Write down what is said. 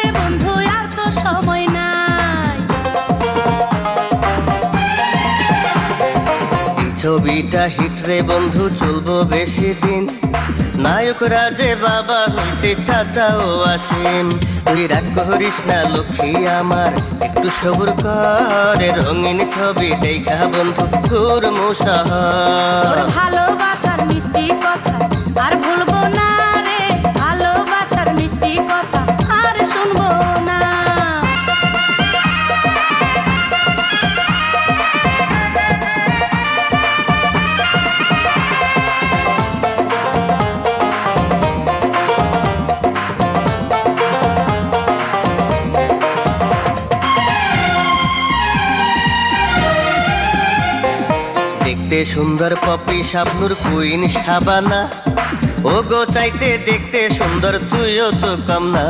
রে বন্ধু আর তো সময় নাই। এই ছবিটা হিট রে বন্ধু, চলবো বেশি দিন। নায়ক রাজে বাবা হইছে চাচাও আসেন। তুই রাগ করিস না লক্ষ্মী আমার, একটু সবুর করে। রঙিন ছবি দেখা বন্ধু তোর তোর মুসাহার। ভালোবাসার মিষ্টি কথা আর ভুলবো না রে, ভালোবাসার মিষ্টি কথা আর শুনবো না। দেখতে সুন্দর পপি শাবনুর কুইন শাবানা, ও গো চাইতে দেখতে সুন্দর তুইও তো কম না।